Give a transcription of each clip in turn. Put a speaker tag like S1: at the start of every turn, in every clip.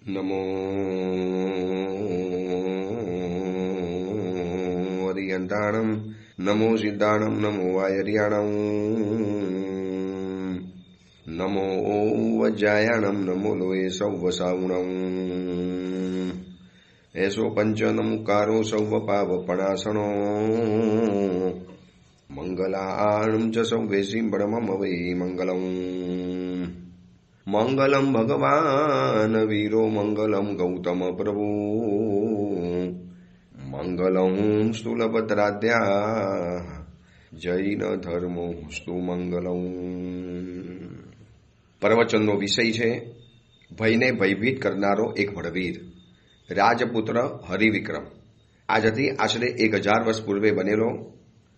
S1: નમો હરિયંતાણમ નમો સિદ્ધાણમ નમો વાયરિયાણમ નમો વજ્જાયાણમ નમો લોય સૌવસાવુણમ એસો પંચનમુકારો સૌવ પાવપણાસણો મંગલાણમ ચ સૌવેશી બ્રહ્મમ વૈ મંગલમ મંગલમ ભગવાન વીરો મંગલમ ગૌતમ પ્રભુ મંગલમ સ્થૂલભદ્રાદ્યા જૈન ધર્મો સ્તુ મંગલમ. પ્રવચનનો વિષય છે ભયને ભયભીત કરનારો એક ભડવીર, રાજપુત્ર હરિવિક્રમ. આજથી આશરે 1000 વર્ષ પૂર્વે બનેલો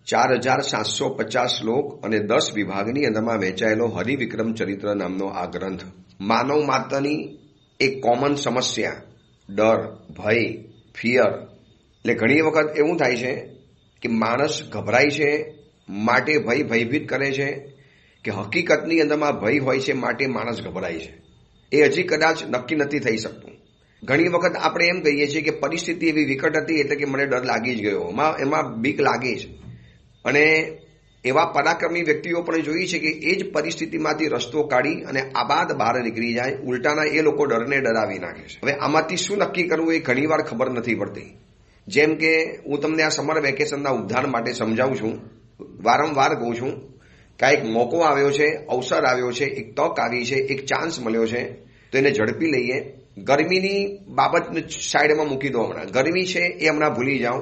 S1: 4750 શ્લોક અને 10 વિભાગની અંદરમાં વહેંચાયેલો હરિવિક્રમ ચરિત્ર નામનો આ ગ્રંથ માનવ માત્રની એક કોમન સમસ્યા, ડર, ભય, ફિયર. એટલે ઘણી વખત એવું થાય છે કે માણસ ગભરાય છે માટે ભય ભયભીત કરે છે, કે હકીકતની અંદરમાં ભય હોય છે માટે માણસ ગભરાય છે. એ હજી કદાચ નક્કી નથી થઈ શકતું. ઘણી વખત આપણે એમ કહીએ છીએ કે પરિસ્થિતિ એવી વિકટ હતી એટલે કે મને ડર લાગી જ ગયો, એમાં બીક લાગે છે. અને એવા પરાક્રમી વ્યક્તિઓ પણ જોઈ છે કે એ જ પરિસ્થિતિમાંથી રસ્તો કાઢી અને આબાદ બહાર નીકળી જાય. ઉલટાના એ લોકો ડરને ડરાવી નાખે છે. હવે આમાંથી શું નક્કી કરવું એ ઘણીવાર ખબર નથી પડતી. જેમ કે હું તમને આ સમર વેકેશનના ઉદ્ધાર માટે સમજાવું છું, વારંવાર કહું છું કે આ એક મોકો આવ્યો છે, અવસર આવ્યો છે, એક તક આવી છે, એક ચાન્સ મળ્યો છે, તો એને ઝડપી લઈએ. ગરમીની બાબતને સાઈડમાં મૂકી દો. હમણાં ગરમી છે એ હમણાં ભૂલી જાઓ.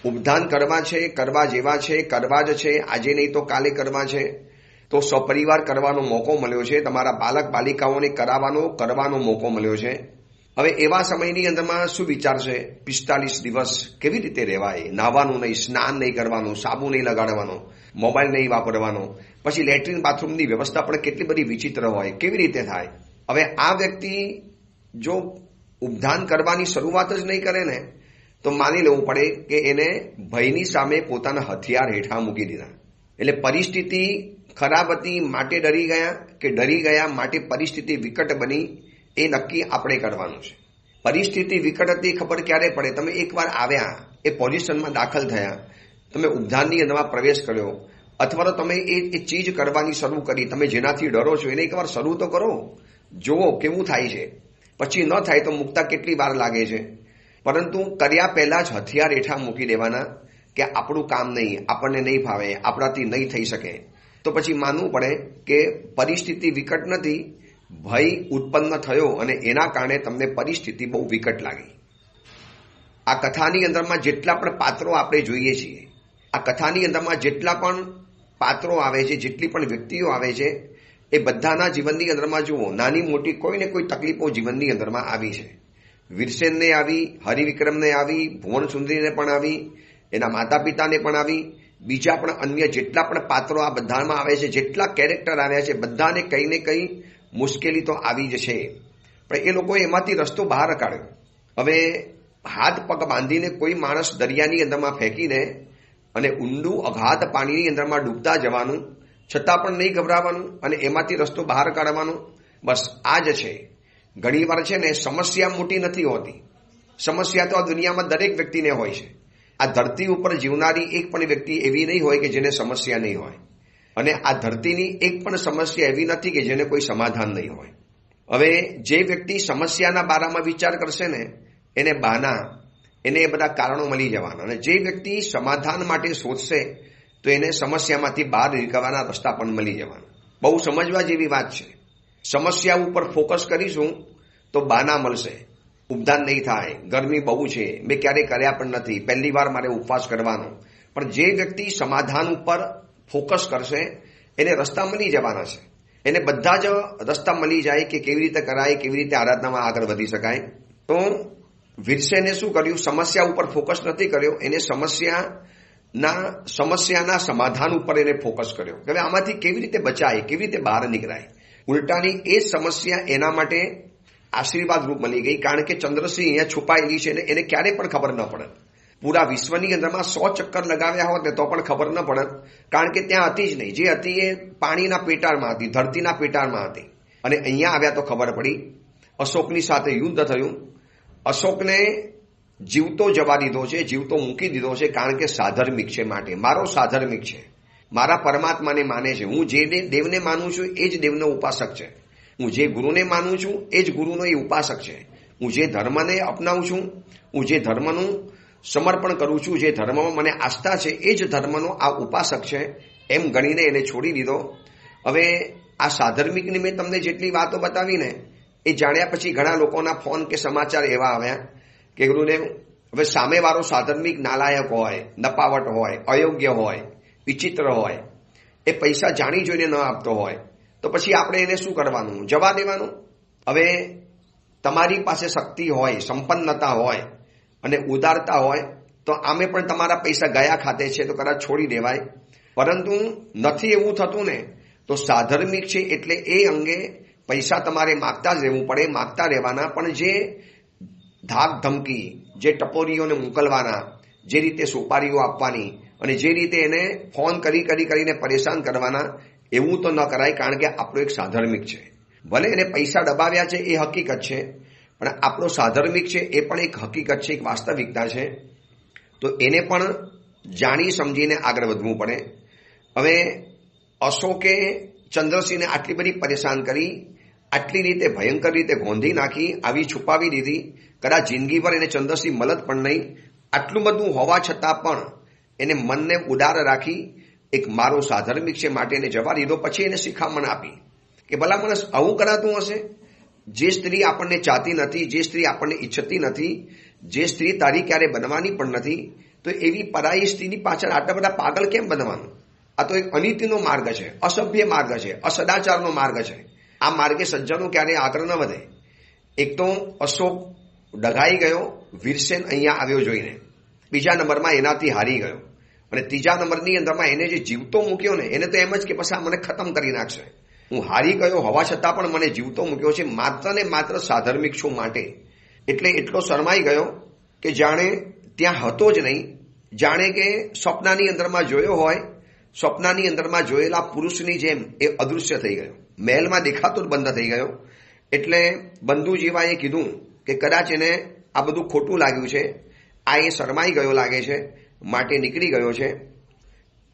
S1: ઉપધાન કરવા છે, કરવા જેવા છે, કરવા જ છે, આજે નહીં તો કાલે કરવા છે, તો સપરિવાર કરવાનો મોકો મળ્યો છે. તમારા બાલક બાલિકાઓને કરવાનો મોકો મળ્યો છે. હવે એવા સમયની અંદરમાં શું વિચારશે? 45 દિવસ કેવી રીતે રહેવાય? નાહવાનું નહીં, સ્નાન નહીં કરવાનું, સાબુ નહીં લગાડવાનો, મોબાઈલ નહીં વાપરવાનો, પછી લેટ્રિન બાથરૂમની વ્યવસ્થા પણ કેટલી બધી વિચિત્ર હોય, કેવી રીતે થાય? હવે આ વ્યક્તિ જો ઉપધાન કરવાની શરૂઆત જ નહીં કરે ને તો માની લેવું પડે કે એને ભયની સામે પોતાના હથિયાર હેઠા મૂકી દીધા. એટલે પરિસ્થિતિ ખરાબ હતી માટે ડરી ગયા, કે ડરી ગયા માટે પરિસ્થિતિ વિકટ બની, એ નક્કી આપણે કરવાનું છે. પરિસ્થિતિ વિકટ હતી ખબર ક્યારે પડે? તમે એકવાર આવ્યા, એ પોઝિશનમાં દાખલ થયા, તમે ઉપધાનની અંદરમાં પ્રવેશ કર્યો, અથવા તો તમે એ ચીજ કરવાની શરૂ કરી, તમે જેનાથી ડરો છો એને એકવાર શરૂ તો કરો, જુઓ કેવું થાય છે. પછી ન થાય તો મૂકતા કેટલી વાર લાગે છે. પરંતુ કર્યા પહેલા જ હથિયાર હેઠા મૂકી દેવાના કે આપણું કામ નહીં, આપણને નહીં ફાવે, આપણાથી નહીં થઈ શકે. તો પછી માનવું પડે કે પરિસ્થિતિ વિકટ નથી, ભય ઉત્પન્ન થયો અને એના કારણે તમને પરિસ્થિતિ બહુ વિકટ લાગી. આ કથાની અંદરમાં જેટલા પણ પાત્રો આપણે જોઈએ છીએ, આ કથાની અંદરમાં જેટલા પણ પાત્રો આવે છે, જેટલી પણ વ્યક્તિઓ આવે છે, એ બધાના જીવનની અંદરમાં જુઓ નાની મોટી કોઈ ને કોઈ તકલીફો જીવનની અંદરમાં આવી છે. વીરસેનને આવી, હરિવિક્રમને આવી, ભુવનસુંદરીને પણ આવી, એના માતા પિતાને પણ આવી, બીજા પણ અન્ય જેટલા પણ પાત્રો આ બધામાં આવે છે, જેટલા કેરેક્ટર આવ્યા છે, બધાને કંઈ ને કંઈ મુશ્કેલી તો આવી જ છે. પણ એ લોકોએ એમાંથી રસ્તો બહાર કાઢ્યો. હવે હાથ પગ બાંધીને કોઈ માણસ દરિયાની અંદરમાં ફેંકીને અને ઊંડું અગાધ પાણીની અંદરમાં ડૂબતા જવાનું, છતાં પણ નહીં ગભરાવાનું અને એમાંથી રસ્તો બહાર કાઢવાનો. બસ આ જ છે. ઘણી વાર છે ને સમસ્યા મોટી નથી હોતી. સમસ્યા તો આ દુનિયામાં દરેક વ્યક્તિને હોય છે. આ ધરતી ઉપર જીવનારી એક પણ વ્યક્તિ એવી નહીં હોય કે જેને સમસ્યા નહીં હોય, અને આ ધરતીની એક પણ સમસ્યા એવી નથી કે જેને કોઈ સમાધાન નહીં હોય. હવે જે વ્યક્તિ સમસ્યાના બારામાં વિચાર કરશે ને એને બહાના, એને એ બધા કારણો મળી જવાના. અને જે વ્યક્તિ સમાધાન માટે શોધશે તો એને સમસ્યામાંથી બહાર નીકળવાના રસ્તા પણ મળી જવાના. બહુ સમજવા જેવી વાત છે. સમસ્યા ઉપર ફોકસ કરીશું તો બાના મળશે. ઉપધાન નહીં થાય, ગરમી બહુ છે, મેં ક્યારેય કર્યા પણ નથી, પહેલી વાર મારે ઉપવાસ કરવાનો. પણ જે વ્યક્તિ સમાધાન ઉપર ફોકસ કરશે એને રસ્તા મળી જવાના છે. એને બધા જ રસ્તા મળી જાય કે કેવી રીતે કરાય, કેવી રીતે આરાધનામાં આગળ વધી શકાય. તો વીરસેને શું કર્યું? સમસ્યા ઉપર ફોકસ નથી કર્યો, એને સમસ્યાના સમાધાન ઉપર એને ફોકસ કર્યો કે હવે આમાંથી કેવી રીતે બચાય, કેવી રીતે બહાર નીકળાય. ઉલટાની એ સમસ્યા એના માટે આશીર્વાદ રૂપ મળી ગઈ, કારણ કે ચંદ્રસિંહ અહીંયા છુપાયેલી છે ને એને ક્યારેય પણ ખબર ન પડે. પૂરા વિશ્વની અંદરમાં 100 ચક્કર લગાવ્યા હોત ને તો પણ ખબર ન પડે, કારણ કે ત્યાં હતી જ નહીં. જે હતી એ પાણીના પેટાળમાં હતી, ધરતીના પેટાળમાં હતી. અને અહીંયા આવ્યા તો ખબર પડી. અશોકની સાથે યુદ્ધ થયું. અશોકને જીવતો જવા દીધો છે, જીવતો મૂકી દીધો છે, કારણ કે સાધર્મિક છે. માટે મારો સાધર્મિક છે, મારા પરમાત્માને માને છે. હું જે દેવને માનું છું એ જ દેવનો ઉપાસક છે. હું જે ગુરુને માનું છું એ જ ગુરુનો એ ઉપાસક છે. હું જે ધર્મને અપનાવું છું, હું જે ધર્મનું સમર્પણ કરું છું, જે ધર્મમાં મને આસ્થા છે એ જ ધર્મનો આ ઉપાસક છે, એમ ગણીને એને છોડી દીધો. હવે આ સાધર્મિકની મેં તમને જેટલી વાતો બતાવી ને એ જાણ્યા પછી ઘણા લોકોના ફોન કે સમાચાર એવા આવ્યા કે ગુરુદેવ, હવે સામેવાળો સાધર્મિક નાલાયક હોય, નપાવટ હોય, અયોગ્ય હોય, વિચિત્ર હોય, એ પૈસા જાણી જોઈને ન આપતો હોય, તો પછી આપણે એને શું કરવાનું? જવા દેવાનું? હવે તમારી પાસે શક્તિ હોય, સંપન્નતા હોય અને ઉદારતા હોય તો આમે પણ તમારા પૈસા ગયા ખાતે છે તો કદાચ છોડી દેવાય. પરંતુ નથી એવું થતું ને, તો સાધર્મિક છે એટલે એ અંગે પૈસા તમારે માગતા જ રહેવું પડે, માગતા રહેવાના. પણ જે ધાક ધમકી, જે ટપોરીઓને મોકલવાના, જે રીતે સોપારીઓ આપવાની અને જે રીતે એને ફોન કરીને પરેશાન કરવાના, એવું તો ન કરાય. કારણ કે આપણો એક સાધર્મિક છે. ભલે એને પૈસા દબાવ્યા છે એ હકીકત છે, પણ આપણો સાધર્મિક છે એ પણ એક હકીકત છે, એક વાસ્તવિકતા છે. તો એને પણ જાણી સમજીને આગળ વધવું પડે. હવે અશોકે ચંદ્રસિંહને આટલી બધી પરેશાન કરી, આટલી રીતે ભયંકર રીતે ગોંધી નાખી, આવી છુપાવી દીધી. કદાચ જિંદગીભર એને ચંદ્રસિંહ મળત પણ નહીં. આટલું બધું હોવા છતાં પણ એને મનને ઉદાર રાખી, એક મારો સાધર્મિક છે માટે એને જવા દીધો. પછી એને શિખામણ આપી કે ભલા માણસ આવું કરાતું હશે? જે સ્ત્રી આપણને ચાહતી નથી, જે સ્ત્રી આપણને ઈચ્છતી નથી, જે સ્ત્રી તારી ક્યારે બનવાની પણ નથી, તો એવી પરાઈ સ્ત્રીની પાછળ આટલા બધા પાગલ કેમ બનવાનું? આ તો એક અનીતિનો માર્ગ છે, અસભ્ય માર્ગ છે, અસદાચારનો માર્ગ છે. આ માર્ગે સજ્જનો ક્યારે આગળ ન વધે. એક તો અશોક ડઘાઈ ગયો, વીરસેન અહીંયા આવ્યો જોઈને. બીજા નંબરમાં એનાથી હારી ગયો. અને ત્રીજા નંબરની અંદરમાં એને જે જીવતો મૂક્યો ને, એને તો એમ જ કે પછી આ મને ખતમ કરી નાખશે. હું હારી ગયો હોવા છતાં પણ મને જીવતો મૂક્યો છે માત્ર ને માત્ર સાધર્મિક છું માટે. એટલે એટલો શરમાઈ ગયો કે જાણે ત્યાં હતો જ નહીં, જાણે કે સ્વપ્નાની અંદરમાં જોયો હોય, સ્વપ્નાની અંદરમાં જોયેલા પુરુષની જેમ એ અદૃશ્ય થઈ ગયો. મહેલમાં દેખાતો જ બંધ થઈ ગયો. એટલે બંધુજીવાએ કીધું કે કદાચ એને આ બધું ખોટું લાગ્યું છે, આ એ શરમાઈ ગયો લાગે છે માટે નીકળી ગયો છે.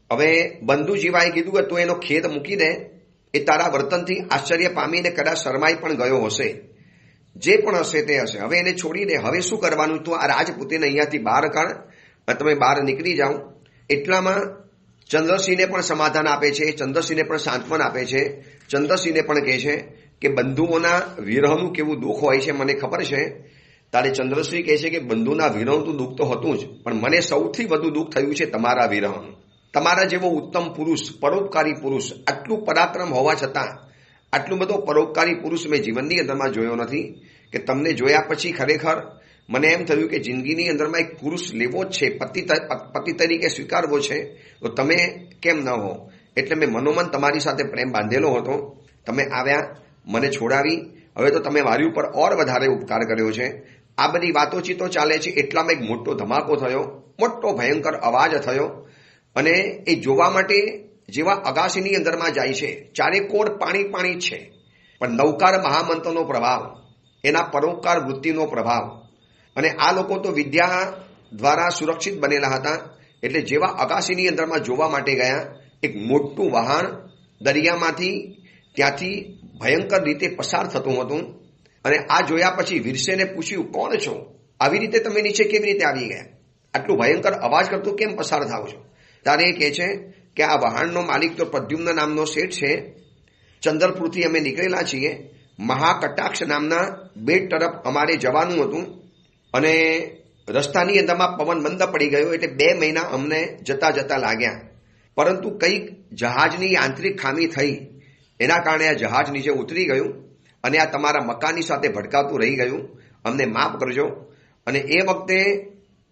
S1: હવે બંધુજીવાએ કીધું કે તું એનો ખેદ મૂકી દે, એ તારા વર્તનથી આશ્ચર્ય પામીને કદાચ શરમાઈ પણ ગયો હશે, જે પણ હશે તે હશે. હવે એને છોડી દે. હવે શું કરવાનું? તું આ રાજપૂતીને અહીંયાથી બહાર કાઢ અને તમે બહાર નીકળી જાઓ. એટલામાં ચંદ્રસિંહને પણ સમાધાન આપે છે, ચંદ્રસિંહને પણ સાંત્વન આપે છે. ચંદ્રસિંહને પણ કહે છે કે બંધુઓના વિરહનું કેવું દુઃખ હોય છે મને ખબર છે. તારે ચંદ્રસિંહ કહે છે કે બંધુના વિરહનું દુઃખ તો હતું જ, પણ મને સૌથી વધુ દુઃખ થયું છે તમારા વિરહનું. તમારા જેવો ઉત્તમ પુરુષ, પરોપકારી પુરુષ, આટલું પરાક્રમ હોવા છતાં આટલું બધો પરોપકારી પુરુષ મેં જીવનની અંદરમાં જોયો નથી. કે તમને જોયા પછી ખરેખર મને એમ થયું કે જિંદગીની અંદરમાં એક પુરુષ લેવો જ છે, પતિ તરીકે સ્વીકારવો છે, તો તમે કેમ ન હો? એટલે મેં મનોમન તમારી સાથે પ્રેમ બાંધેલો હતો. તમે આવ્યા, મને છોડાવી, હવે તો તમે મારી ઉપર ઓર વધારે ઉપકાર કર્યો છે. આ બધી વાતોચીતો ચાલે છે. એટલામાં એક મોટો ધમાકો થયો, મોટો ભયંકર અવાજ થયો. અને એ જોવા માટે જેવા અગાસીની અંદરમાં જાય છે, ચારે કોર પાણી પાણી છે, પણ નવકાર મહામંત્રનો પ્રભાવ, એના પરોપકાર વૃત્તિનો પ્રભાવ. અને આ લોકો તો વિદ્યા દ્વારા સુરક્ષિત બનેલા હતા. એટલે જેવા અગાસીની અંદરમાં જોવા માટે ગયા, એક મોટું વહાણ દરિયામાંથી ત્યાંથી ભયંકર રીતે પસાર થતું હતું. અને આ જોયા પછી વીરસેને પૂછ્યું, કોણ છો? આવી રીતે તમે નીચે કેવી રીતે આવી ગયા? આટલું ભયંકર અવાજ કરતું કેમ પસાર થાવ છો? ત્યારે એ કહે છે કે આ વહાણનો માલિક તો પ્રદ્યુમ્ન નામનો શેઠ છે. ચંદ્રપુરથી અમે નીકળેલા છીએ. મહાકટાક્ષ નામના બેટ તરફ અમારે જવાનું હતું અને રસ્તાની અંદરમાં પવન મંદ પડી ગયો, એટલે 2 મહિના અમને જતા જતા લાગ્યા. પરંતુ કંઈક જહાજની યાંત્રિક ખામી થઈ, એના કારણે આ જહાજ નીચે ઉતરી ગયું અને આ તમારા મકાનની સાથે ભટકાતું રહી ગયું. અમને માફ કરજો. અને એ વખતે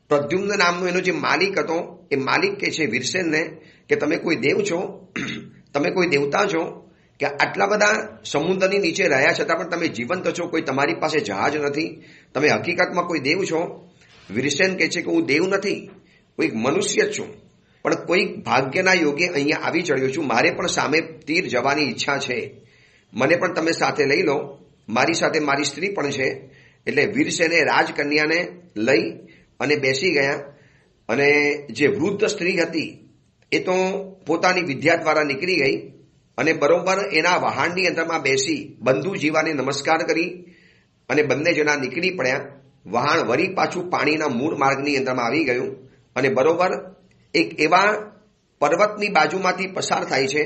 S1: પ્રદ્યુમ્ન નામનો એનો જે માલિક હતો, એ માલિક કહે છે વીરસેનને કે તમે કોઈ દેવ છો? તમે કોઈ દેવતા છો કે આટલા બધા સમુદ્રની નીચે રહ્યા છતાં પણ તમે જીવંત છો? કોઈ તમારી પાસે જહાજ નથી? તમે હકીકતમાં કોઈ દેવ છો? વીરસેન કહે છે કે હું દેવ નથી, કોઈક મનુષ્ય છું, પણ કોઈક ભાગ્યના યોગે અહીંયા આવી ચડ્યો છું. મારે પણ સામે તીર જવાની ઈચ્છા છે, મને પણ તમે સાથે લઈ લો. મારી સાથે મારી સ્ત્રી પણ છે. એટલે વીરસેને રાજકન્યાને લઈ અને બેસી ગયા. અને જે વૃદ્ધ સ્ત્રી હતી એ તો પોતાની વિદ્યા દ્વારા નીકળી ગઈ અને બરોબર એના વહાણની અંદરમાં બેસી બંધુ જીવાને નમસ્કાર કરી અને બંને જણા નીકળી પડ્યા. વહાણ વળી પાછું પાણીના મૂળ માર્ગની અંદરમાં આવી ગયું અને બરોબર એક એવા પર્વતની બાજુમાંથી પસાર થાય છે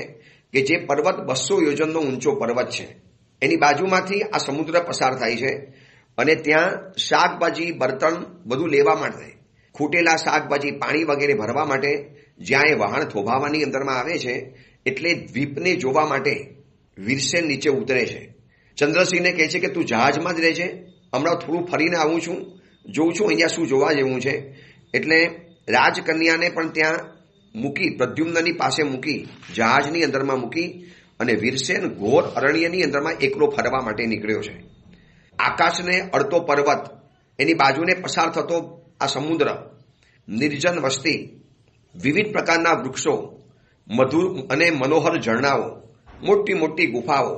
S1: કે જે પર્વત 200 યોજનનો ઊંચો પર્વત છે. એની બાજુમાંથી આ સમુદ્ર પસાર થાય છે અને ત્યાં શાકભાજી બર્તન બધું લેવા માટે, ખૂટેલા શાકભાજી પાણી વગેરે ભરવા માટે જ્યાં એ વહાણ થોભાવાની અંદરમાં આવે છે એટલે દ્વીપને જોવા માટે વીરસેન નીચે ઉતરે છે. ચંદ્રસિંહને કહે છે કે તું જહાજમાં જ રહેજે, હમણાં થોડું ફરીને આવું છું, જોઉં છું અહીંયા શું જોવા જેવું છે. એટલે રાજકન્યાને પણ ત્યાં મૂકી, પ્રદ્યુમ્નની પાસે મૂકી, જહાજની અંદરમાં મૂકી અને વીરસેન ઘોર અરણ્યની અંદરમાં એકલો ફરવા માટે નીકળ્યો છે. આકાશને અડતો પર્વત, એની બાજુને પસાર થતો આ સમુદ્ર, નિર્જન વસ્તી, વિવિધ પ્રકારના વૃક્ષો, મધુર અને મનોહર ઝરણાઓ, મોટી મોટી ગુફાઓ,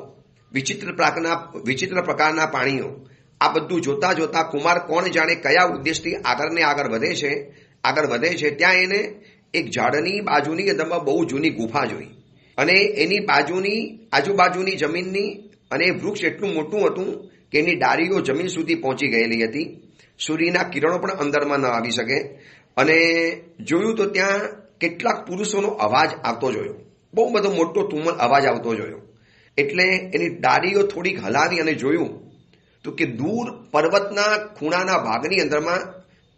S1: વિચિત્ર પ્રકારના પાણીઓ, આ બધું જોતા જોતા કુમાર કોણ જાણે કયા ઉદ્દેશથી આગળ વધે છે. ત્યાં એને એક ઝાડની બાજુની અંદરમાં બહુ જૂની ગુફા જોઈ અને એની આજુબાજુની જમીનની અને વૃક્ષ એટલું મોટું હતું કે એની ડાળીઓ જમીન સુધી પહોંચી ગયેલી હતી. સૂર્યના કિરણો પણ અંદરમાં ન આવી શકે. અને જોયું તો ત્યાં કેટલાક પુરુષોનો અવાજ આવતો જોયો, બહુ બધો મોટો તુમ્મલ અવાજ આવતો જોયો. એટલે એની ડાળીઓ થોડીક હલાવી અને જોયું તો કે દૂર પર્વતના ખૂણાના ભાગની અંદરમાં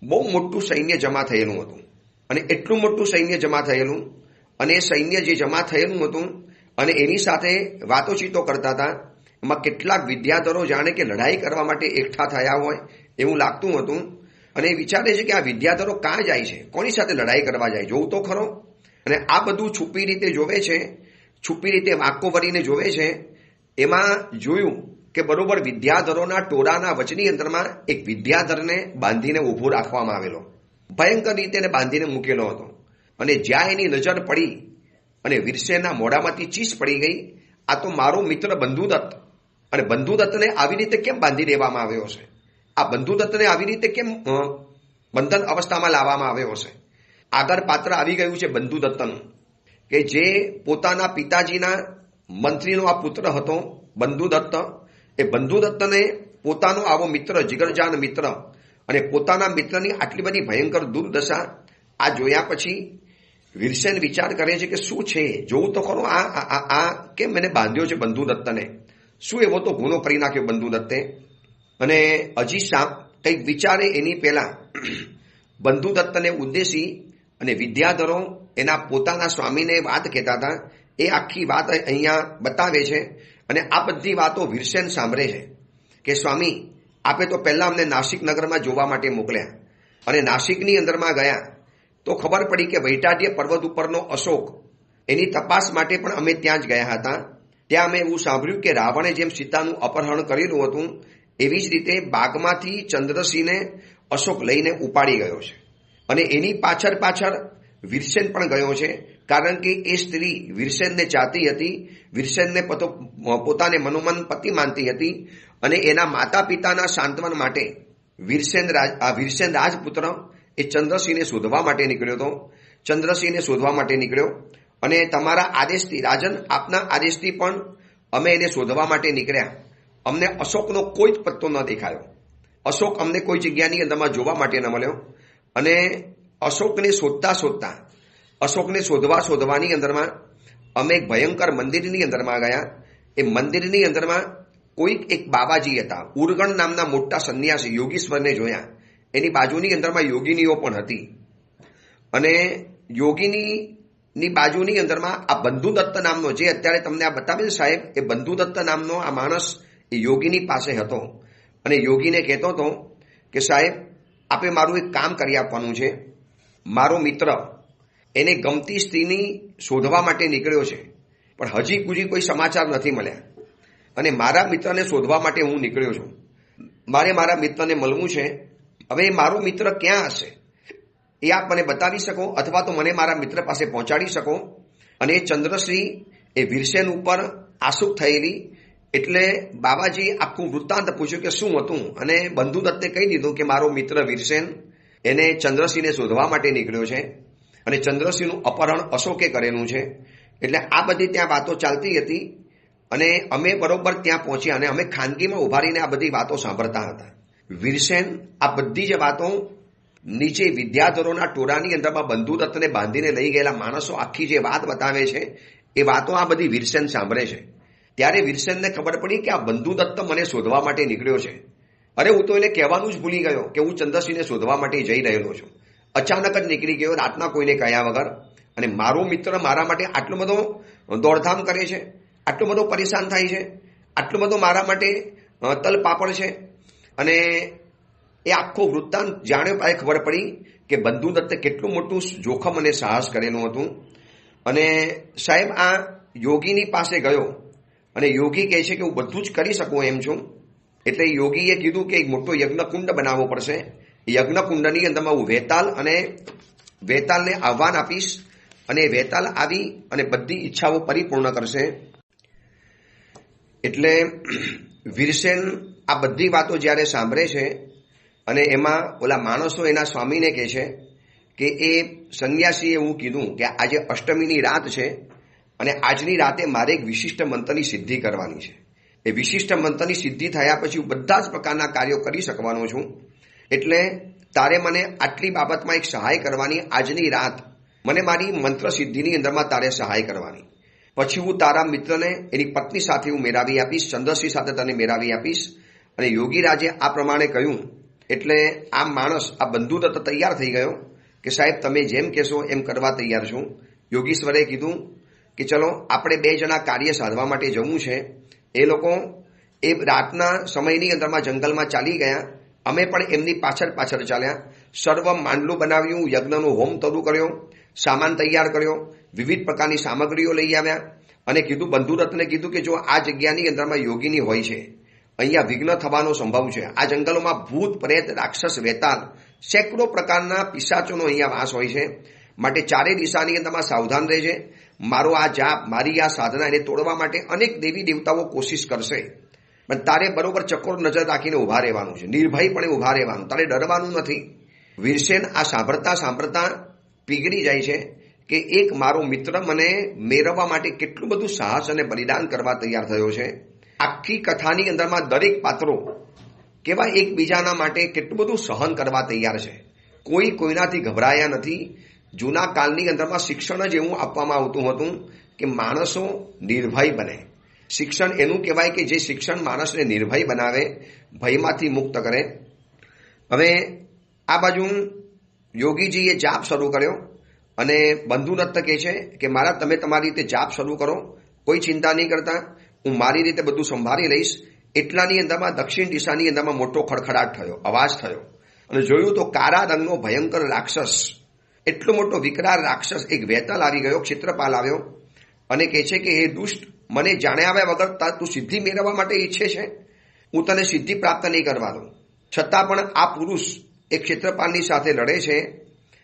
S1: બહુ મોટું સૈન્ય જમા થયેલું હતું. અને એટલું મોટું સૈન્ય જમા થયેલું અને એ સૈન્ય જે જમા થયેલું હતું અને એની સાથે વાતોચીતો કરતા હતા. એમાં કેટલાક વિદ્યાધરો જાણે કે લડાઈ કરવા માટે એકઠા થયા હોય એવું લાગતું હતું. અને એ વિચારે છે કે આ વિદ્યાધરો ક્યાં જાય છે, કોની સાથે લડાઈ કરવા જાય, જોવું તો ખરો. અને આ બધું છુપી રીતે જોવે છે, છુપી રીતે વાંકો વળીને જોવે છે. એમાં જોયું કે બરોબર વિદ્યાધરોના ટોળાના વચની અંદરમાં એક વિદ્યાધરને બાંધીને ઊભો રાખવામાં આવેલો, ભયંકર રીતે એને બાંધીને મૂકેલો હતો. અને જ્યાં એની નજર પડી અને વીરસેનના મોઢામાંથી ચીસ પડી ગઈ, આ તો મારો મિત્ર બંધુદત્ત, અને બંધુદત્તને આવી રીતે કેમ બાંધી દેવામાં આવ્યો છે, આ બંધુદત્તને આવી રીતે કેમ બંધન અવસ્થામાં લાવવામાં આવ્યો છે. આગળ પાત્ર આવી ગયું છે બંધુદત્તનું, કે જે પોતાના પિતાજીના મંત્રીનો આ પુત્ર હતો બંધુદત્ત. એ બંધુદત્તને પોતાનો આવો મિત્ર, જીગરજાન મિત્ર, અને પોતાના મિત્રની આટલી બધી ભયંકર દુર્દશા આ જોયા પછી વીરસેન વિચાર કરે છે કે શું છે, જોવું તો ખરો આ કેમ મને બાંધ્યો છે બંધુદત્તને, શું એવો તો ગુનો કરી નાખ્યો બંધુદત્તે. અને હજી કંઈક વિચારે એની પહેલા બંધુદત્તને ઉદ્દેશી અને વિદ્યાધરો એના પોતાના સ્વામીને વાત કહેતા હતા, એ આખી વાત અહીંયા બતાવે છે. અને આ બધી વાતો વીરસેન સાંભળે છે કે સ્વામી, આપે તો પહેલા અમને નાસિક નગરમાં જોવા માટે મોકલ્યા અને નાસિકની અંદરમાં ગયા તો ખબર પડી કે વૈટાઢ્ય પર્વત ઉપરનો અશોક, એની તપાસ માટે પણ અમે ત્યાં જ ગયા હતા. ત્યાં અમે એવું સાંભળ્યું કે રાવણે જેમ સીતાનું અપહરણ કરેલું હતું એવી જ રીતે બાગમાંથી ચંદ્રસિંહને અશોક લઈને ઉપાડી ગયો છે. અને એની પાછળ વીરસેન પણ ગયો છે, કારણ કે એ સ્ત્રી વીરસેનને ચાહતી હતી, વીરસેનને પોતાને મનોમન પતિ માનતી હતી. અને એના માતા પિતાના સાંત્વન માટે વીરસેન રાજપુત્ર એ ચંદ્રસિંહને શોધવા માટે નીકળ્યો. અને તમારા આદેશથી, રાજન આપના આદેશથી પણ અમે એને શોધવા માટે નીકળ્યા. અમને અશોકનો કોઈ જ પત્તો ન દેખાયો. અશોક અમને કોઈ જગ્યાની અંદરમાં જોવા માટે ન મળ્યો. અને અશોકને શોધવાની અંદરમાં અમે એક ભયંકર મંદિરની અંદરમાં ગયા. એ મંદિરની અંદરમાં કોઈક એક બાબાજી હતા, ઉરગણ નામના મોટા સંન્યાસી યોગીશ્વરને જોયા. એની બાજુની અંદરમાં યોગિનીઓ પણ હતી. અને યોગિનીની બાજુની અંદરમાં આ બંધુદત્ત નામનો, જે અત્યારે તમને આ બતાવે સાહેબ, એ બંધુદત્ત નામનો આ માણસ એ યોગીની પાસે હતો. અને યોગીને કહેતો હતો કે સાહેબ, આપે મારું એક કામ કરી આપવાનું છે. મારો મિત્ર એને ગમતી સ્ત્રીની શોધવા માટે નીકળ્યો છે, પણ હજી કોઈ સમાચાર નથી મળ્યા. અને મારા મિત્રને શોધવા માટે હું નીકળ્યો છું. મારે મારા મિત્રને મળવું છે. હવે મારો મિત્ર ક્યાં હશે એ આપ મને બતાવી શકો, અથવા તો મને મારા મિત્ર પાસે પહોંચાડી શકો. અને ચંદ્રશ્રી એ વીરસેન ઉપર આસુક થયેલી એટલે બાબાજી આખું વૃત્તાંત પૂછ્યું કે શું હતું, અને બંધુદત્તે કહી દીધું કે મારો મિત્ર વીરસેન એને ચંદ્રસિંહને શોધવા માટે નીકળ્યો છે અને ચંદ્રસિંહનું અપહરણ અશોકે કરેલું છે. એટલે આ બધી ત્યાં વાતો ચાલતી હતી અને અમે બરોબર ત્યાં પહોંચ્યા અને અમે ખાનગીમાં ઉભા રહીને આ બધી વાતો સાંભળતા હતા. વીરસેન આ બધી જ વાતો નીચે વિદ્યાધરોના ટોળાની અંદરમાં બંધુદત્તને બાંધીને લઈ ગયેલા માણસો આખી જે વાત બતાવે છે એ વાતો આ બધી વીરસેન સાંભળે છે. ત્યારે વીરસેનને ખબર પડી કે આ બંધુદત્ત મને શોધવા માટે નીકળ્યો છે. અરે હું તો એને કહેવાનું જ ભૂલી ગયો કે હું ચંદ્રસિંહને શોધવા માટે જઈ રહેલો છું. અચાનક જ નીકળી ગયો રાતના કોઈને કહ્યા વગર, અને મારો મિત્ર મારા માટે આટલો બધો દોડધામ કરે છે, આટલો બધો પરેશાન થાય છે, આટલો બધો મારા માટે તલ પાપડ છે. અને એ આખો વૃત્તાંત જાણ્યો ત્યારે ખબર પડી કે બંધુદત્તે કેટલું મોટું જોખમ અને સાહસ કરેલું હતું. અને સાહેબ આ યોગીની પાસે ગયો અને યોગી કહે છે કે હું બધું જ કરી શકું એમ છું. એટલે યોગીએ કીધું કે એક મોટો યજ્ઞકુંડ બનાવવો પડશે. યજ્ઞકુંડની અંદરમાં હું વેતાલને આહ્વાન આપીશ અને વેતાલ આવી અને બધી ઈચ્છાઓ પરિપૂર્ણ કરશે. એટલે વીરસેન આ બધી વાતો જ્યારે સાંભળે છે અને એમાં ઓલા માણસો એના સ્વામીને કહે છે કે એ સંન્યાસીએ એવું કીધું કે આજે અષ્ટમીની રાત છે અને આજની રાતે મારે એક વિશિષ્ટ મંત્રની સિદ્ધિ કરવાની છે. એ વિશિષ્ટ મંત્રની સિદ્ધિ થયા પછી હું બધા જ પ્રકારના કાર્યો કરી શકવાનો છું. એટલે તારે મને આટલી બાબતમાં એક સહાય કરવાની. આજની રાત મને મારી મંત્ર સિદ્ધિની અંદરમાં તારે સહાય કરવાની. પછી હું તારા મિત્રને એની પત્ની સાથે હું મેળવી આપીશ, ચંદ્રસિંહ સાથે તને મેળવી આપીશ. અને યોગીરાજે આ પ્રમાણે કહ્યું. એટલે આ માણસ આ બંધુદત્ત તૈયાર થઈ ગયો કે સાહેબ તમે જેમ કહેશો એમ કરવા તૈયાર છું. યોગીશ્વરે કીધું કે ચલો આપણે બે જણા કાર્ય સાધવા માટે જવું છે. એ લોકો એ રાતના સમયની અંદરમાં જંગલમાં ચાલી ગયા. અમે પણ એમની પાછળ પાછળ ચાલ્યા. સર્વ માંડલું બનાવ્યું, યજ્ઞનો હોમ શરૂ કર્યો, સામાન તૈયાર કર્યો, વિવિધ પ્રકારની સામગ્રીઓ લઈ આવ્યા અને કીધું બંધુદત્તને કીધું કે જો આ જગ્યાની અંદરમાં યોગીની હોય છે, અહીંયા વિઘ્ન થવાનો સંભવ છે. આ જંગલોમાં ભૂત, પ્રેત, રાક્ષસ, વેતાલ, સેંકડો પ્રકારના પિશાચોનો અહીંયા વાસ હોય છે. માટે ચારે દિશાની અંદરમાં સાવધાન રહેજે. મારો આ જાપ, મારી આ સાધના એને તોડવા માટે અનેક દેવી દેવતાઓ કોશિશ કરશે, પણ તારે બરોબર ચકોર નજર રાખીને ઉભા રહેવાનું છે, નિર્ભયપણે ઉભા રહેવાનું, તારે ડરવાનું નથી. વીરસેન આ સાંભળતા સાંભળતા પીગળી જાય છે કે એક મારો મિત્ર મને મેળવવા માટે કેટલું બધું સાહસ અને બલિદાન કરવા તૈયાર થયો છે. આખી કથાની અંદરમાં દરેક પાત્રો કેવા એકબીજાના માટે કેટલું બધું સહન કરવા તૈયાર છે. કોઈ કોઈનાથી ગભરાયા નથી. જૂના કાળની અંદરમાં શિક્ષણ જ એવું આપવામાં આવતું હતું કે માણસો નિર્ભય બને. શિક્ષણ એનું કહેવાય કે જે શિક્ષણ માણસને નિર્ભય બનાવે, ભયમાંથી મુક્ત કરે. હવે આ બાજુ યોગીજીએ જાપ શરૂ કર્યો અને બંધુદત્ત કહે છે કે મારા તમે તમારી રીતે જાપ શરૂ કરો, કોઈ ચિંતા નહીં કરતા, હું મારી રીતે બધું સંભાળી લઈશ. એટલાની અંદરમાં દક્ષિણ દિશાની અંદરમાં મોટો ખડખડાટ થયો, અવાજ થયો અને જોયું તો કાળા રંગનો ભયંકર રાક્ષસ, એટલો મોટો વિકરાળ રાક્ષસ એક વેતાલ આવી ગયો, ક્ષેત્રપાલ આવ્યો અને કહે છે કે હે દુષ્ટ, મને જાણ્યા વગર તું સિદ્ધિ મેળવવા માટે ઈચ્છે છે. હું તને સિદ્ધિ પ્રાપ્ત નહીં કરવા દઉં. છતાં પણ આ પુરુષ એક ક્ષેત્રપાલની સાથે લડે છે,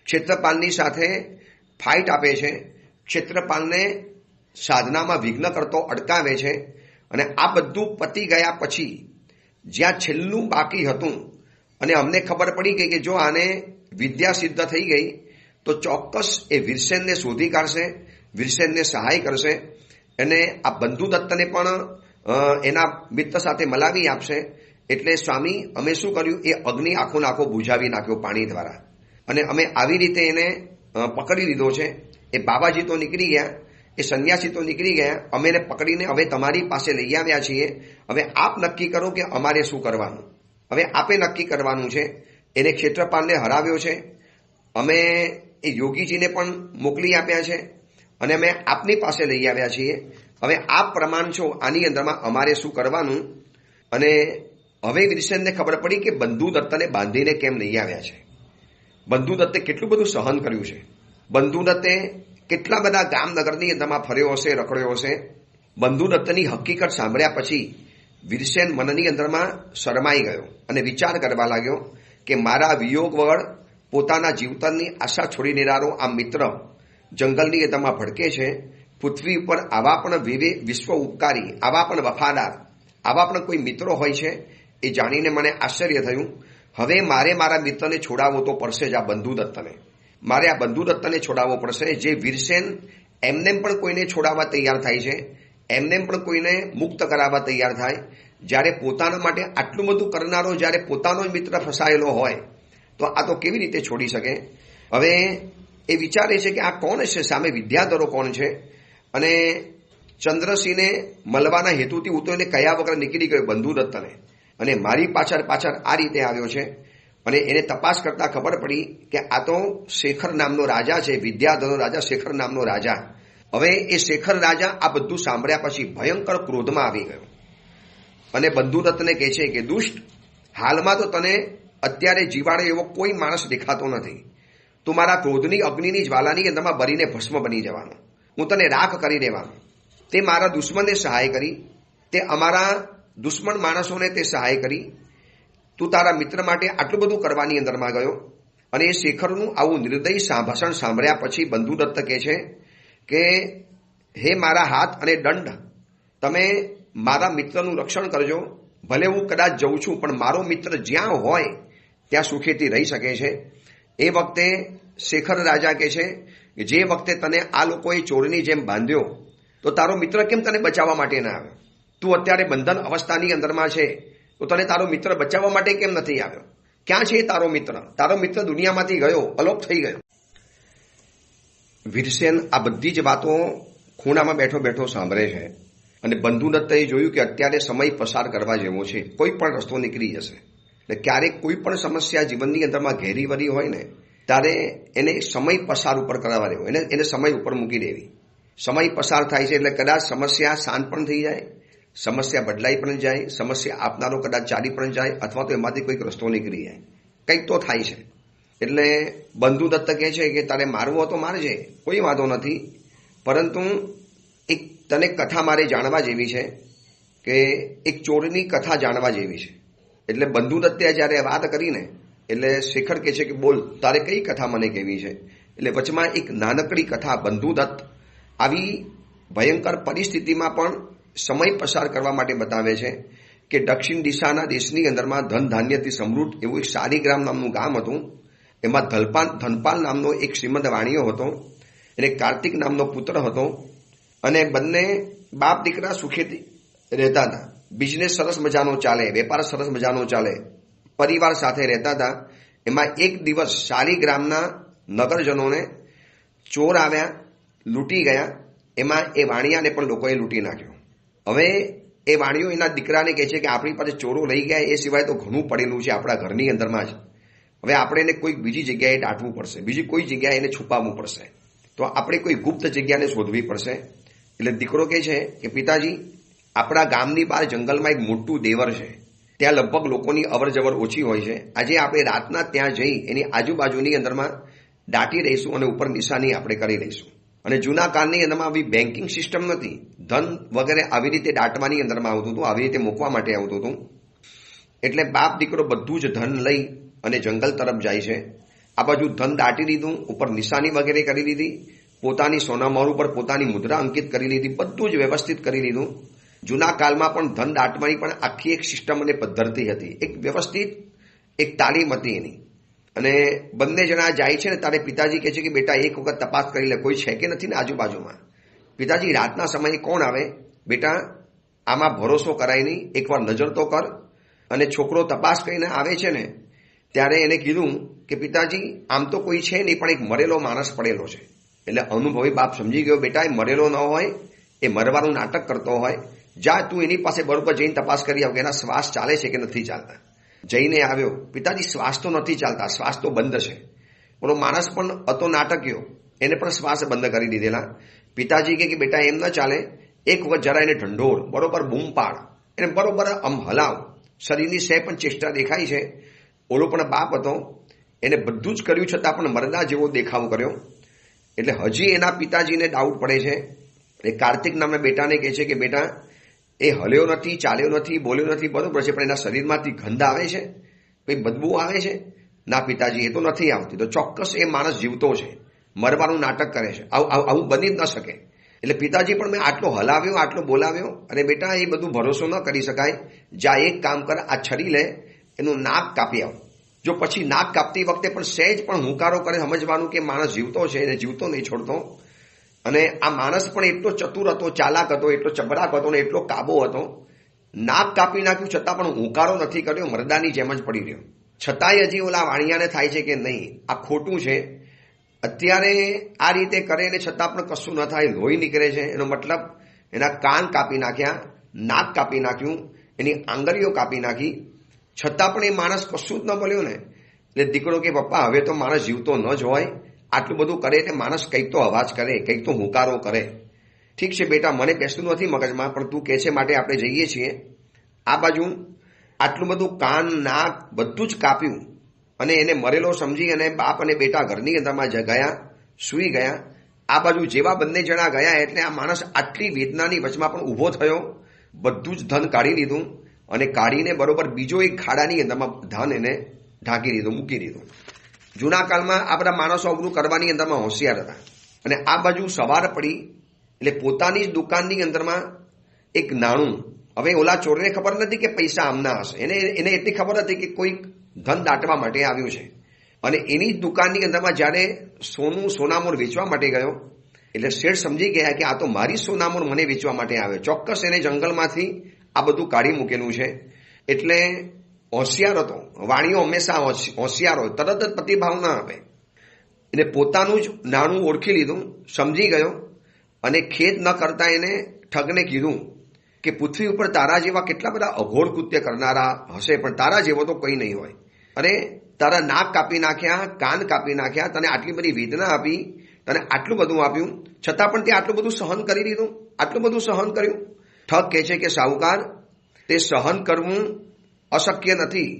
S1: ક્ષેત્રપાલની સાથે ફાઇટ આપે છે, ક્ષેત્રપાલને સાધનામાં વિઘ્ન કરતો અટકાવે છે. અને આ બધું પતી ગયા પછી જ્યાં છેલ્લું બાકી હતું અને અમને ખબર પડી ગઈ કે જો આને વિદ્યા સિદ્ધ થઈ ગઈ તો ચોક્કસ એ વીરસેનને શોધી કાઢશે, વીરસેનને સહાય કરશે અને આ બંધુદત્તને પણ એના મિત્ર સાથે મલાવી આપશે. એટલે સ્વામી અમે શું કર્યું, એ અગ્નિ આખોને આખો બુઝાવી નાખ્યો પાણી દ્વારા અને અમે આવી રીતે એને પકડી લીધો છે. એ બાબાજી તો નીકળી ગયા, એ સંન્યાસી તો નીકળી ગયા, અમે એને પકડીને હવે તમારી પાસે લઈ આવ્યા છીએ. હવે આપ નક્કી કરો કે અમારે શું કરવાનું. હવે આપે નક્કી કરવાનું છે. એને ક્ષેત્રપાલને હરાવ્યો છે, અમે એ યોગીજીને પણ મોકલી આપ્યા છે અને અમે આપની પાસે લઈ આવ્યા છીએ. હવે આપ પ્રમાણ છો, આની અંદરમાં અમારે શું કરવાનું. અને હવે વીરસેનને ખબર પડી કે બંધુદત્તને બાંધીને કેમ લઈ આવ્યા છે. બંધુદત્તે કેટલું બધું સહન કર્યું છે. બંધુદત્તે કેટલા બધા ગામ નગરની અંદરમાં ફર્યો હશે, રખડ્યો હશે. બંધુદત્તની હકીકત સાંભળ્યા પછી વીરસેન મનની અંદરમાં શરમાઈ ગયો અને વિચાર કરવા લાગ્યો કે મારા વિયોગ વગર પોતાના જીવતરની આશા છોડી દેનારો આ મિત્ર જંગલની અંદરમાં ભડકે છે. પૃથ્વી ઉપર આવા પણ વિશ્વ ઉપકારી, આવા પણ વફાદાર આવા પણ કોઈ મિત્રો હોય છે, એ જાણીને મને આશ્ચર્ય થયું. હવે મારે મારા મિત્રને છોડાવવો તો પડશે જ, આ બંધુદત્તને મારે આ બંધુદત્તને છોડાવવો પડશે. જે વીરસેન એમને પણ કોઈને છોડાવવા તૈયાર થાય છે, એમને પણ કોઈને મુક્ત કરાવવા તૈયાર થાય. જ્યારે પોતાના માટે આટલું બધું કરનારો જ્યારે પોતાનો જ મિત્ર ફસાયેલો હોય તો આ તો કેવી રીતે છોડી શકે? હવે એ વિચારે છે કે આ કોણ છે, સામે વિદ્યાધરો કોણ છે, અને ચંદ્રસિંહને મળવાના હેતુથી હું તો એને કયા વગર નીકળી ગયો બંધુદત્તને, અને મારી પાછળ આ રીતે આવ્યો છે. અને એને તપાસ કરતા ખબર પડી કે આ તો શેખર નામનો રાજા છે, વિદ્યાધરનો રાજા, શેખર નામનો રાજા. હવે એ શેખર રાજા આ બધું સાંભળ્યા પછી ભયંકર ક્રોધમાં આવી ગયો અને બંધુદત્તને કહે છે કે દુષ્ટ, હાલમાં તો તને અત્યારે જીવાડે એવો કોઈ માણસ દેખાતો નથી. તું મારા ક્રોધની અગ્નિની જ્વાલાની અંદરમાં બળીને ભસ્મ બની જવાનો, હું તને રાખ કરી દેવાનો. તે મારા દુશ્મનને સહાય કરી, તે અમારા દુશ્મન માણસોને તે સહાય કરી. તું તારા મિત્ર માટે આટલું બધું કરવાની અંદરમાં ગયો. અને એ શેખરનું આવું નિર્દય ભાષણ સાંભળ્યા પછી બંધુદત્ત કહે છે કે હે મારા હાથ અને દંડ, તમે મારા મિત્રનું રક્ષણ કરજો. ભલે હું કદાચ જઉં છું, પણ મારો મિત્ર જ્યાં હોય ત્યાં સુખેથી રહી શકે છે. એ વખતે શેખર રાજા કહે છે કે જે વખતે તને આ લોકોએ ચોરની જેમ બાંધ્યો તો તારો મિત્ર કેમ તને બચાવવા માટે ના આવ્યો? તું અત્યારે બંધન અવસ્થાની અંદરમાં છે તો તને તારો મિત્ર બચાવવા માટે કેમ નથી આવ્યો? ક્યાં છે તારો મિત્ર? તારો મિત્ર દુનિયામાંથી ગયો, અલોપ થઈ ગયો. વીરસેન આ બધી જ વાતો ખૂણામાં બેઠો બેઠો સાંભળે છે. અને બંધુદત્તએ જોયું કે અત્યારે સમય પસાર કરવા જેવો છે, કોઈ પણ રસ્તો નીકળી જશે. એટલે ક્યારેક કોઈ પણ સમસ્યા જીવનની અંદરમાં ઘેરી વળી હોય ને, ત્યારે એને સમય પસાર ઉપર કરવા દેવો, એને સમય ઉપર મૂકી દેવી. સમય પસાર થાય છે એટલે કદાચ સમસ્યા શાંત પણ થઈ જાય, સમસ્યા બદલાઈ પણ જાય, સમસ્યા આપનારો કદાચ ચાલી પણ જાય, અથવા તો એમાંથી કોઈક રસ્તો નીકળી જાય, કંઈક તો થાય છે. એટલે બંધુદત્ત કહે છે કે તારે મારવો તો મારજે, કોઈ વાંધો નથી, પરંતુ એક તને કથા મારે જાણવા જેવી છે, કે એક ચોરની કથા જાણવા જેવી છે. એટલે બંધુદત્તે જ્યારે વાત કરીને એટલે શેખર કહે છે કે બોલ, તારે કઈ કથા મને કહેવી છે? એટલે વચમાં એક નાનકડી કથા બંધુદત્ત આવી ભયંકર પરિસ્થિતિમાં પણ સમય પસાર કરવા માટે બતાવે છે કે દક્ષિણ દિશાના દેશની અંદરમાં ધન ધાન્યથી સમૃદ્ધ એવું એક શાલિગ્રામ નામનું ગામ હતું. એમાં ધનપાલ નામનો એક શ્રીમંત વાણિયો હતો, એને કાર્તિક નામનો પુત્ર હતો, અને બંને બાપ દીકરા સુખેથી રહેતા હતા. બિઝનેસ સરસ મજાનો ચાલે, વેપાર સરસ મજાનો ચાલે, પરિવાર સાથે રહેતા હતા. એમાં એક દિવસ શાલિગ્રામના નગરજનોને ચોર આવ્યા, લૂંટી ગયા. એમાં એ વાણિયાને પણ લોકોએ લૂંટી નાખ્યો. હવે એ વાણિયો એના દીકરાને કહે છે કે આપણી પાસે ચોરો લઈ ગયા, એ સિવાય તો ઘણું પડેલું છે આપણા ઘરની અંદરમાં જ. હવે આપણે એને કોઈક બીજી જગ્યાએ દાટવું પડશે, બીજી કોઈ જગ્યાએ એને છુપાવવું પડશે, તો આપણે કોઈ ગુપ્ત જગ્યાને શોધવી પડશે. એટલે દીકરો કહે છે કે પિતાજી, આપણા ગામની બહાર જંગલમાં એક મોટું દેવર છે, ત્યાં લગભગ લોકોની અવર જવર ઓછી હોય છે. આજે આપણે રાતના ત્યાં જઈ એની આજુબાજુની અંદરમાં દાટી રહીશું અને ઉપર નિશાની આપણે કરી લઈશું. અને જૂના કાળની અંદરમાં આવી બેન્કિંગ સિસ્ટમ નથી, ધન વગેરે આવી રીતે દાટવાની અંદરમાં આવતું હતું, આવી રીતે મૂકવા માટે આવતું હતું. એટલે બાપ દીકરો બધું જ ધન લઈ અને જંગલ તરફ જાય છે. આ બાજુ ધન દાટી લીધું, ઉપર નિશાની વગેરે કરી લીધી, પોતાની સોનામહોર ઉપર પોતાની મુદ્રા અંકિત કરી લીધી, બધું જ વ્યવસ્થિત કરી લીધું. જૂના કાળમાં પણ ધન દાટવાની પણ આખી એક સિસ્ટમ અને પદ્ધતિ હતી, એક વ્યવસ્થિત એક તાલીમ હતી એની. અને બંને જણા જાય છે ને તારે પિતાજી કહે છે કે બેટા એક વખત તપાસ કરી લે, કોઈ છે કે નથી ને આજુબાજુમાં. પિતાજી રાતના સમયે કોણ આવે? બેટા આમાં ભરોસો કરાય નહીં, એકવાર નજર તો કર. અને છોકરો તપાસ કરીને આવે છે ને ત્યારે એને કીધું કે પિતાજી આમ તો કોઈ છે નહીં, પણ એક મરેલો માણસ પડેલો છે. એટલે અનુભવી બાપ સમજી ગયો, બેટા એ મરેલો ન હોય, એ મરવાનું નાટક કરતો હોય, જા તું એની પાસે બરોબર જઈને તપાસ કરી આવ કે એના શ્વાસ ચાલે છે કે નથી ચાલતા. જઈને આવ્યો, પિતાજી શ્વાસ તો નથી ચાલતા, શ્વાસ તો બંધ છે. બોલો માણસ પણ હતો નાટકીયો, એને પણ શ્વાસ બંધ કરી દીધેલા. પિતાજી કે બેટા એમ ન ચાલે, એક વખત જરા એને ઢંઢોર, બરોબર બૂમ પાડ, એને બરોબર આમ હલાવ, શરીરની સે પણ ચેષ્ટા દેખાય છે. ઓલો પણ બાપ હતો, એને બધું જ કર્યું છતાં પણ મરદા જેવો દેખાવ કર્યો. એટલે હજી એના પિતાજીને ડાઉટ પડે છે. એ કાર્તિક નામના બેટાને કહે છે કે બેટા એ હલ્યો નથી, ચાલ્યો નથી, બોલ્યો નથી, બરોબર છે, પણ એના શરીરમાંથી ગંધ આવે છે, કંઈ બદબુ આવે છે? ના પિતાજી એ તો નથી આવતી. તો ચોક્કસ એ માણસ જીવતો છે, મરવાનું નાટક કરે છે, આવું બની જ ન શકે. એટલે પિતાજી પણ મેં આટલો હલાવ્યો, આટલો બોલાવ્યો, અને બેટા એ બધું ભરોસો ન કરી શકાય, જા એક કામ કર, આ છરી લે, એનું નાક કાપી આવ. જો પછી નાક કાપતી વખતે પણ સહેજ પણ હુંકારો કરે, સમજવાનું કે માણસ જીવતો છે, એને જીવતો નહીં છોડતો. અને આ માણસ પણ એટલો ચતુર હતો, ચાલાક હતો, એટલો ચબરાક હતો ને એટલો કાબો હતો. નાક કાપી નાખ્યું છતાં પણ હુંકારો નથી કર્યો, મરદાની જેમ જ પડી રહ્યો. છતાંય હજી ઓલા વાણિયાને થાય છે કે નહીં, આ ખોટું છે. અત્યારે આ રીતે કરે ને છતાં પણ કશું ન થાય, લોહી નીકળે છે. એનો મતલબ એના કાન કાપી નાખ્યા, નાક કાપી નાખ્યું, એની આંગળીઓ કાપી નાખી, છતાં પણ એ માણસ કશું જ ન બોલ્યો ને. એટલે દીકરો કે પપ્પા હવે તો માણસ જીવતો ન જ હોય, આટલું બધું કરે એટલે માણસ કંઈક તો અવાજ કરે, કંઈક તો હુંકારો કરે. ઠીક છે બેટા, મને બેસતું નથી મગજમાં, પણ તું કહે છે માટે આપણે જઈએ છીએ. આ બાજુ આટલું બધું કાન, નાક બધું જ કાપ્યું, અને એને મરેલો સમજી અને બાપ અને બેટા ઘરની અંદરમાં ગયા, સૂઈ ગયા. આ બાજુ જેવા બંને જણા ગયા એટલે આ માણસ આટલી વેદનાની વચમાં પણ ઊભો થયો, બધું જ ધન કાઢી લીધું, અને કાઢીને બરોબર બીજો એક ખાડાની અંદરમાં ધન એને ઢાંકી દીધું, મૂકી દીધું. જૂના કાળમાં આ બધા માણસો અવરું કરવાની અંદરમાં હોશિયાર હતા. અને આ બાજુ સવાર પડી એટલે પોતાની જ દુકાનની અંદરમાં એક નાણું, હવે ઓલા ચોરને ખબર નથી કે પૈસા આમના હશે, એને એટલી ખબર હતી કે કોઈ ધન દાટવા માટે આવ્યું છે. અને એની જ દુકાનની અંદરમાં જ્યારે સોનામોર વેચવા માટે ગયો એટલે શેઠ સમજી ગયા કે આ તો મારી સોનામોર મને વેચવા માટે આવ્યો. ચોક્કસ એને જંગલમાંથી આ બધું કાઢી મૂકેલું છે. એટલે હોશિયાર હતો. વાણીઓ હંમેશા હોશિયાર હોય, તરત જ પ્રતિભાવ ના આપે. એને પોતાનું જ નાણું ઓળખી લીધું, સમજી ગયો, અને ખેદ ન કરતા એને ઠગને કીધું કે પૃથ્વી ઉપર તારા જેવા કેટલા બધા અઘોર કૃત્ય કરનારા હશે, પણ તારા જેવો તો કંઈ નહીં હોય. અને તારા નાક કાપી નાખ્યા, કાન કાપી નાખ્યા, તને આટલી બધી વેદના આપી, તને આટલું બધું આપ્યું, છતાં પણ તે આટલું બધું સહન કરી દીધું, આટલું બધું સહન કર્યું. ઠગ કહે છે કે સાહુકાર, તે સહન કરવું અશક્ય નથી,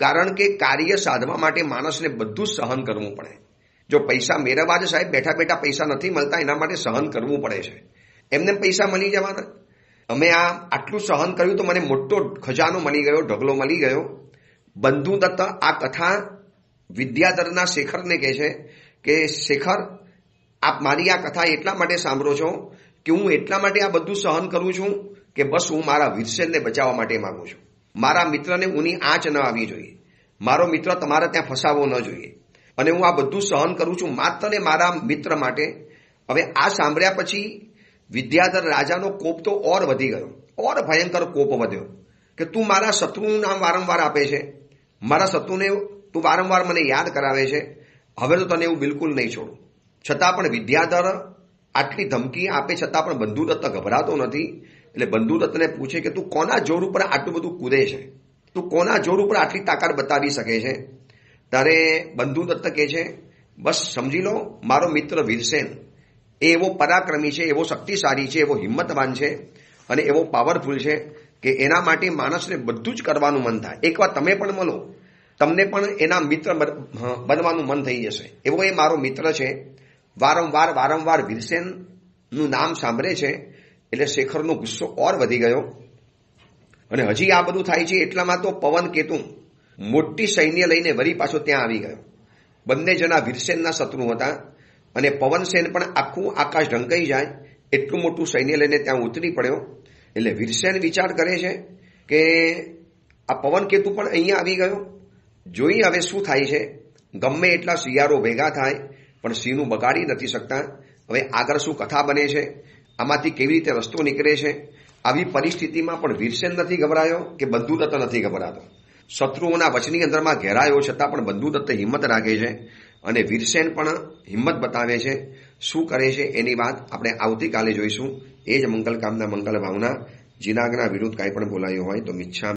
S1: કારણ કે કાર્ય સાધવા માટે માણસને બધું જ સહન કરવું પડે. જો પૈસા મેળવવા જ સાહેબ બેઠા બેઠા પૈસા નથી મળતા, એના માટે સહન કરવું પડે છે. એમને પૈસા મળી જવાના. અમે આટલું સહન કર્યું તો મને મોટો ખજાનો મળી ગયો, ઢગલો મળી ગયો. બંધુદત્ત આ કથા વિદ્યાધરના શેખરને કહે છે કે શેખર, આપ મારી આ કથા એટલા માટે સાંભળો છો કે હું એટલા માટે આ બધું સહન કરું છું કે બસ હું મારા વીરસેનને બચાવવા માટે માંગુ છું. મારા મિત્રને ઊની આંચ ન આવી જોઈએ, મારો મિત્ર તમારે ત્યાં ફસાવવો ન જોઈએ, અને હું આ બધું સહન કરું છું માત્ર ને મારા મિત્ર માટે. હવે આ સાંભળ્યા પછી વિદ્યાધર રાજાનો કોપ તો ઓર વધી ગયો, ઓર ભયંકર કોપ વધ્યો કે તું મારા શત્રુનું નામ વારંવાર આપે છે, મારા શત્રુને તું વારંવાર મને યાદ કરાવે છે, હવે તો તને એવું બિલકુલ નહીં છોડું. છતાં પણ વિદ્યાધર આટલી ધમકી આપે છતાં પણ બંધુદત્ત ગભરાતો નથી. એટલે બંધુદત્તને પૂછે કે તું કોના જોર ઉપર આટલું બધું કૂદે છે, તું કોના જોર ઉપર આટલી તાકાત બતાવી શકે છે. ત્યારે બંધુદત્ત કહે છે બસ સમજી લો, મારો મિત્ર વીરસેન એ એવો પરાક્રમી છે, એવો શક્તિશાળી છે, એવો હિંમતવાન છે, અને એવો પાવરફુલ છે કે એના માટે માણસને બધું જ કરવાનું મન થાય. એકવાર તમે પણ મળો, તમને પણ એના મિત્ર બનવાનું મન થઈ જશે. એવો એ મારો મિત્ર છે. વારંવાર વીરસેનનું નામ સાંભળે છે એટલે શેખરનો ગુસ્સો ઓર વધી ગયો. અને હજી આ બધું થાય છે એટલામાં તો પવન કેતુ મોટી સૈન્ય લઈને વળી પાછો ત્યાં આવી ગયો. બંને જણા વીરસેનના શત્રુ હતા, અને પવનસેન પણ આખું આકાશ ઢંકાઈ જાય એટલું મોટું સૈન્ય લઈને ત્યાં ઉતરી પડ્યો. એટલે વીરસેન વિચાર કરે છે કે આ પવનકેતુ પણ અહીંયા આવી ગયો, જોઈ હવે શું થાય છે. ગમે એટલા શિયાળો ભેગા થાય પણ સિંહનું બગાડી નથી શકતા. હવે આગળ શું કથા બને છે, આમાંથી કેવી રીતે રસ્તો નીકળે છે. આવી પરિસ્થિતિમાં પણ વીરસેન નથી ગભરાયો કે બંધુદત્ત નથી ગભરાતો. શત્રુઓના વચની અંદરમાં ઘેરાયો છતાં પણ બંધુદત્ત હિંમત રાખે છે, અને વીરસેન પણ હિંમત બતાવે છે. શું કરે છે એની વાત આપણે આવતીકાલે જોઈશું. એ જ મંગલ કામના મંગલ ભાવના. જીનાગના વિરુદ્ધ કાંઈ પણ બોલાયું હોય તો મિચ્છા